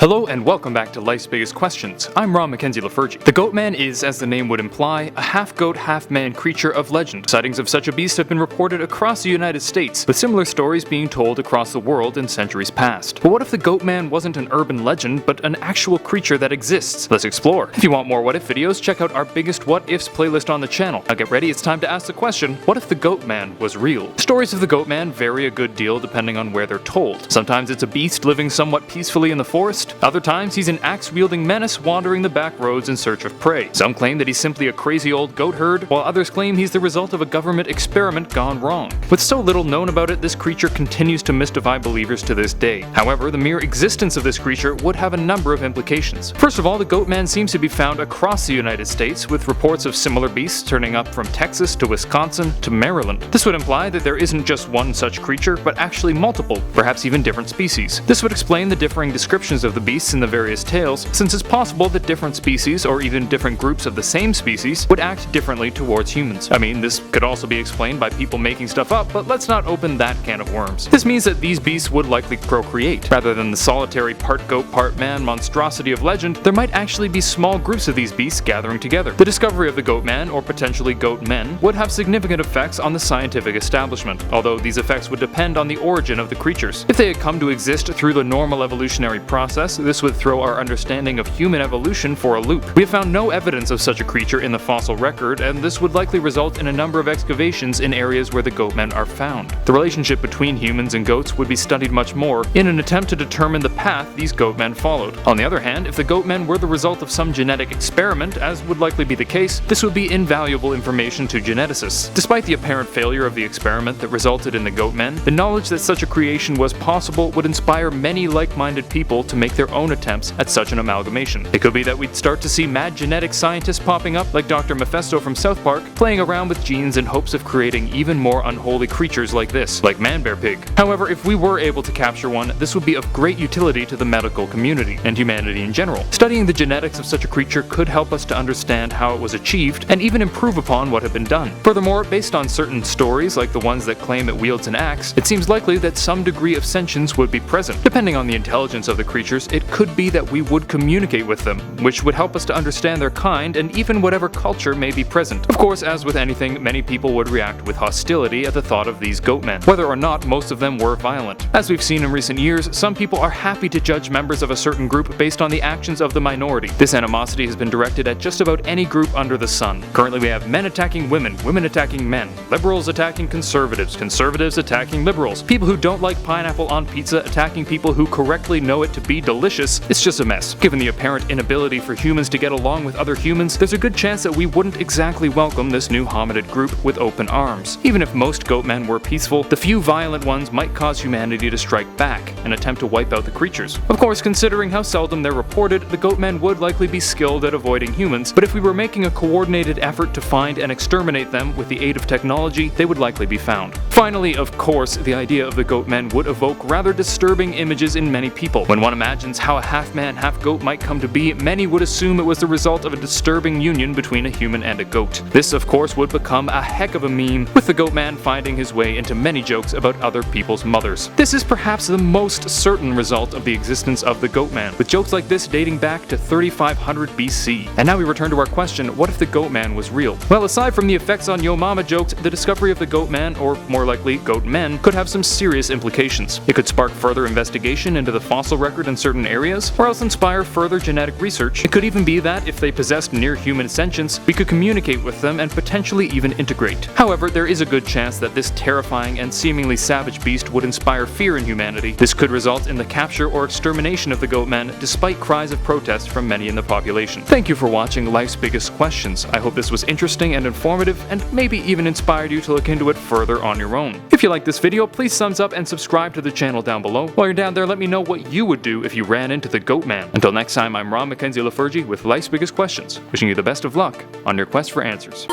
Hello and welcome back to Life's Biggest Questions. I'm Ron Mackenzie Lafergie. The Goatman is, as the name would imply, a half-goat, half-man creature of legend. Sightings of such a beast have been reported across the United States, with similar stories being told across the world in centuries past. But what if the Goatman wasn't an urban legend, but an actual creature that exists? Let's explore. If you want more what if videos, check out our biggest what ifs playlist on the channel. Now get ready, it's time to ask the question, what if the Goatman was real? Stories of the Goatman vary a good deal depending on where they're told. Sometimes it's a beast living somewhat peacefully in the forest. Other times, he's an axe-wielding menace wandering the back roads in search of prey. Some claim that he's simply a crazy old goat herd, while others claim he's the result of a government experiment gone wrong. With so little known about it, this creature continues to mystify believers to this day. However, the mere existence of this creature would have a number of implications. First of all, the Goatman seems to be found across the United States, with reports of similar beasts turning up from Texas to Wisconsin to Maryland. This would imply that there isn't just one such creature, but actually multiple, perhaps even different species. This would explain the differing descriptions of the beasts in the various tales, since it's possible that different species, or even different groups of the same species, would act differently towards humans. I mean, this could also be explained by people making stuff up, but let's not open that can of worms. This means that these beasts would likely procreate. Rather than the solitary part goat, part man monstrosity of legend, there might actually be small groups of these beasts gathering together. The discovery of the Goatman, or potentially goat men, would have significant effects on the scientific establishment, although these effects would depend on the origin of the creatures. If they had come to exist through the normal evolutionary process, this would throw our understanding of human evolution for a loop. We have found no evidence of such a creature in the fossil record, and this would likely result in a number of excavations in areas where the Goatmen are found. The relationship between humans and goats would be studied much more in an attempt to determine the path these Goatmen followed. On the other hand, if the Goatmen were the result of some genetic experiment, as would likely be the case, this would be invaluable information to geneticists. Despite the apparent failure of the experiment that resulted in the Goatmen, the knowledge that such a creation was possible would inspire many like-minded people to make their own attempts at such an amalgamation. It could be that we'd start to see mad genetic scientists popping up like Dr. Mephisto from South Park, playing around with genes in hopes of creating even more unholy creatures like this, like Man-Bear-Pig. However, if we were able to capture one, this would be of great utility to the medical community, and humanity in general. Studying the genetics of such a creature could help us to understand how it was achieved, and even improve upon what had been done. Furthermore, based on certain stories, like the ones that claim it wields an axe, it seems likely that some degree of sentience would be present. Depending on the intelligence of the creatures, it could be that we would communicate with them, which would help us to understand their kind and even whatever culture may be present. Of course, as with anything, many people would react with hostility at the thought of these Goatmen, whether or not most of them were violent. As we've seen in recent years, some people are happy to judge members of a certain group based on the actions of the minority. This animosity has been directed at just about any group under the sun. Currently we have men attacking women, women attacking men, liberals attacking conservatives, conservatives attacking liberals, people who don't like pineapple on pizza attacking people who correctly know it to be delicious. It's just a mess. Given the apparent inability for humans to get along with other humans, there's a good chance that we wouldn't exactly welcome this new hominid group with open arms. Even if most Goatmen were peaceful, the few violent ones might cause humanity to strike back and attempt to wipe out the creatures. Of course, considering how seldom they're reported, the Goatmen would likely be skilled at avoiding humans, but if we were making a coordinated effort to find and exterminate them with the aid of technology, they would likely be found. Finally, of course, the idea of the Goatmen would evoke rather disturbing images in many people. When one imagines how a half-man, half-goat might come to be, many would assume it was the result of a disturbing union between a human and a goat. This, of course, would become a heck of a meme, with the Goatman finding his way into many jokes about other people's mothers. This is perhaps the most certain result of the existence of the Goatman, with jokes like this dating back to 3500 BC. And now we return to our question, what if the Goatman was real? Well, aside from the effects on Yo Mama jokes, the discovery of the Goatman, or more likely Goatmen, could have some serious implications. It could spark further investigation into the fossil record in certain areas, or else inspire further genetic research. It could even be that, if they possessed near-human sentience, we could communicate with them and potentially even integrate. However, there is a good chance that this terrifying and seemingly savage beast would inspire fear in humanity. This could result in the capture or extermination of the Goatmen, despite cries of protest from many in the population. Thank you for watching Life's Biggest Questions. I hope this was interesting and informative, and maybe even inspired you to look into it further on your own. If you liked this video, please thumbs up and subscribe to the channel down below. While you're down there, let me know what you would do if you ran into the Goatman. Until next time, I'm Ron Mackenzie Lafergie with Life's Biggest Questions, wishing you the best of luck on your quest for answers.